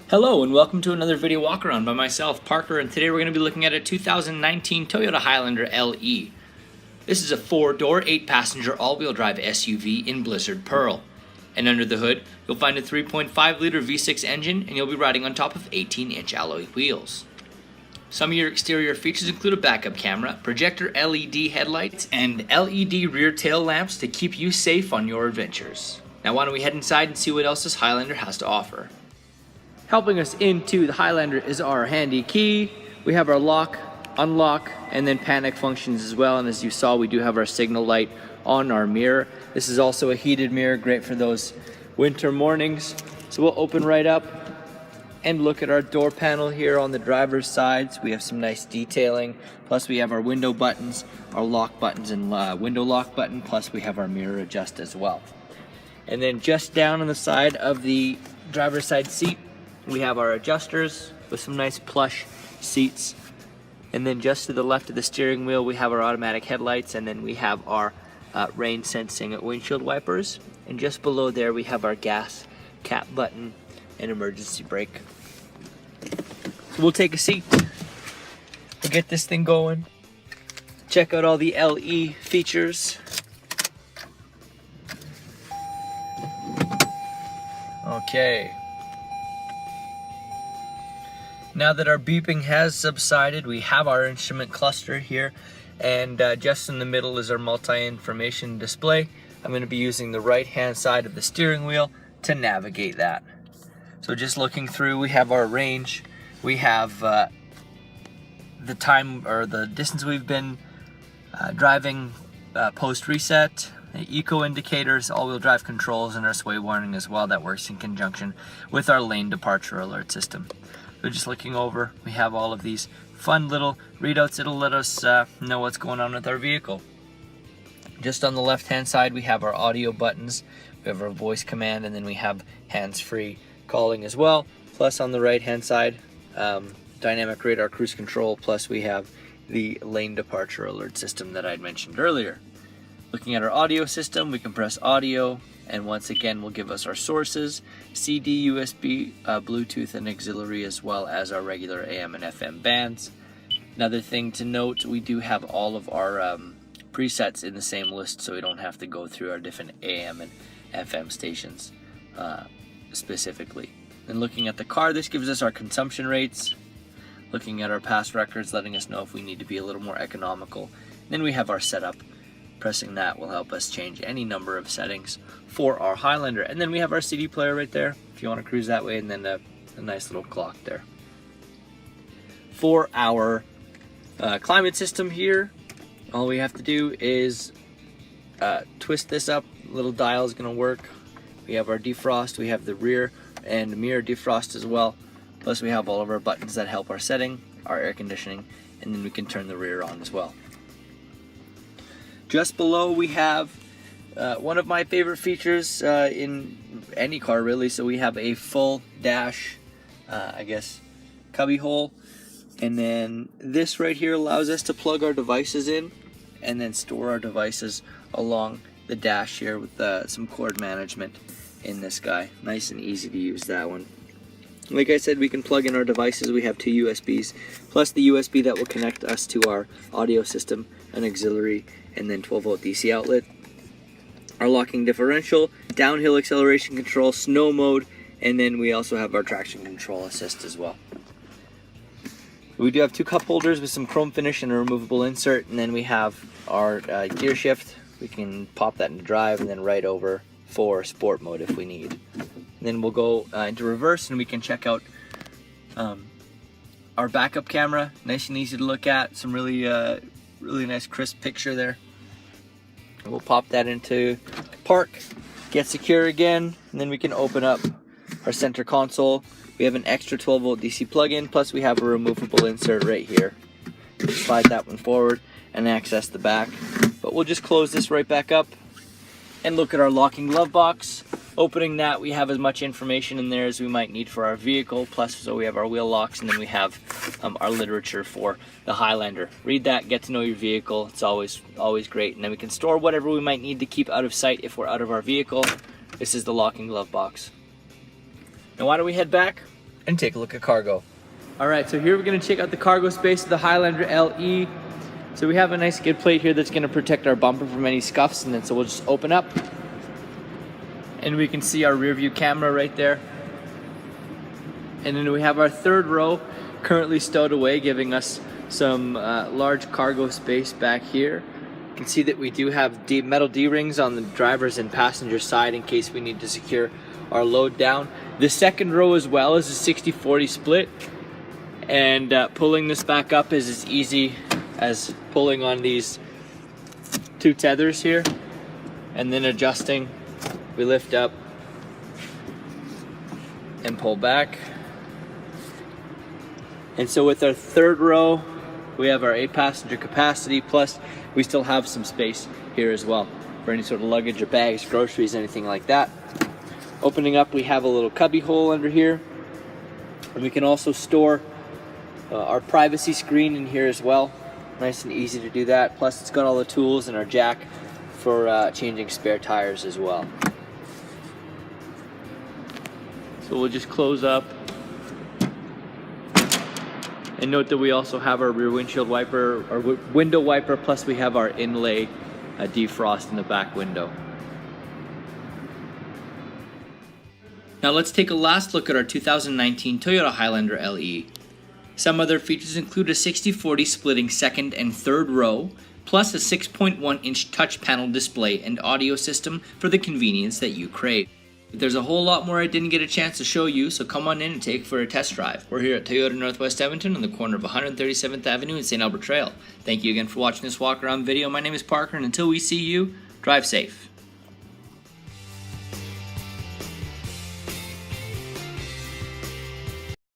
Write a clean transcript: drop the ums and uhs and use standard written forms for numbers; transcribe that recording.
Hello and welcome to another video walk around by myself, Parker, and today we're going to be looking at a 2019 Toyota Highlander LE. This is a 4-door, 8-passenger all-wheel drive SUV in Blizzard Pearl. And under the hood, you'll find a 3.5-liter V6 engine and you'll be riding on top of 18-inch alloy wheels. Some of your exterior features include a backup camera, projector LED headlights, and LED rear tail lamps to keep you safe on your adventures. Now why don't we head inside and see what else this Highlander has to offer. Helping us into the Highlander is our handy key. We have our lock, unlock, and then panic functions as well. And as you saw, we do have our signal light on our mirror. This is also a heated mirror, great for those winter mornings. So we'll open right up and look at our door panel here on the driver's sides. We have some nice detailing. Plus we have our window buttons, our lock buttons and window lock button. Plus we have our mirror adjust as well. And then just down on the side of the driver's side seat, we have our adjusters with some nice plush seats. And then just to the left of the steering wheel, we have our automatic headlights, and then we have our rain sensing windshield wipers. And just below there, we have our gas cap button and emergency brake. So we'll take a seat. We'll get this thing going. Check out all the LE features. Okay. Now that our beeping has subsided, we have our instrument cluster here, and just in the middle is our multi-information display. I'm going to be using the right-hand side of the steering wheel to navigate that. So just looking through, we have our range, we have the time or the distance we've been driving post-reset, the eco indicators, all-wheel drive controls, and our sway warning as well. That works in conjunction with our lane departure alert system. So just looking over, we have all of these fun little readouts. It'll let us know what's going on with our vehicle. Just on the left hand side, we have our audio buttons, we have our voice command, and then we have hands-free calling as well. Plus on the right hand side, dynamic radar cruise control, plus we have the lane departure alert system that I'd mentioned earlier. Looking at our audio system, we can press audio, and once again will give us our sources, CD, USB, Bluetooth, and auxiliary, as well as our regular AM and FM bands. Another thing to note, we do have all of our presets in the same list, so we don't have to go through our different AM and FM stations specifically. And looking at the car, this gives us our consumption rates. Looking at our past records, letting us know if we need to be a little more economical. Then we have our setup. Pressing that will help us change any number of settings for our Highlander. And then we have our CD player right there if you want to cruise that way, and then a nice little clock there. For our climate system here, all we have to do is twist this up. Little dial is going to work. We have our defrost, we have the rear and mirror defrost as well. Plus we have all of our buttons that help our setting, our air conditioning, and then we can turn the rear on as well. Just below we have one of my favorite features in any car really. So we have a full dash, I guess, cubby hole. And then this right here allows us to plug our devices in and then store our devices along the dash here with some cord management in this guy. Nice and easy to use that one. Like I said, we can plug in our devices. We have 2 USBs, plus the USB that will connect us to our audio system, an auxiliary, and then 12-volt DC outlet. Our locking differential, downhill acceleration control, snow mode, and then we also have our traction control assist as well. We do have 2 cup holders with some chrome finish and a removable insert, and then we have our gear shift. We can pop that into drive and then right over for sport mode if we need. Then we'll go into reverse and we can check out our backup camera. Nice and easy to look at. Some really nice crisp picture there. And we'll pop that into park, get secure again, and then we can open up our center console. We have an extra 12-volt DC plug-in, plus we have a removable insert right here. Slide that one forward and access the back. But we'll just close this right back up and look at our locking glove box. Opening that, we have as much information in there as we might need for our vehicle, plus so we have our wheel locks, and then we have our literature for the Highlander. Read that, get to know your vehicle. It's always great. And then we can store whatever we might need to keep out of sight if we're out of our vehicle. This is the locking glove box. Now why don't we head back and take a look at cargo. Alright, so here we're going to check out the cargo space of the Highlander LE. So we have a nice skid plate here that's going to protect our bumper from any scuffs, and then so we'll just open up and we can see our rear view camera right there. And then we have our third row currently stowed away, giving us some large cargo space back here. You can see that we do have metal D-rings on the driver's and passenger side in case we need to secure our load down. The second row as well is a 60-40 split, and pulling this back up is as easy as pulling on these two tethers here, and then adjusting. We lift up and pull back. And so with our third row, we have our 8-passenger capacity, plus we still have some space here as well for any sort of luggage or bags, groceries, anything like that. Opening up, we have a little cubby hole under here, and we can also store our privacy screen in here as well. Nice and easy to do that. Plus it's got all the tools and our jack for changing spare tires as well. So we'll just close up. And note that we also have our rear windshield wiper, our window wiper, plus we have our inlay defrost in the back window. Now let's take a last look at our 2019 Toyota Highlander LE. Some other features include a 60-40 splitting second and third row, plus a 6.1-inch touch panel display and audio system for the convenience that you crave. There's a whole lot more I didn't get a chance to show you, so come on in and take for a test drive. We're here at Toyota Northwest Edmonton on the corner of 137th Avenue and St. Albert Trail. Thank you again for watching this walk around video. My name is Parker, and until we see you, drive safe.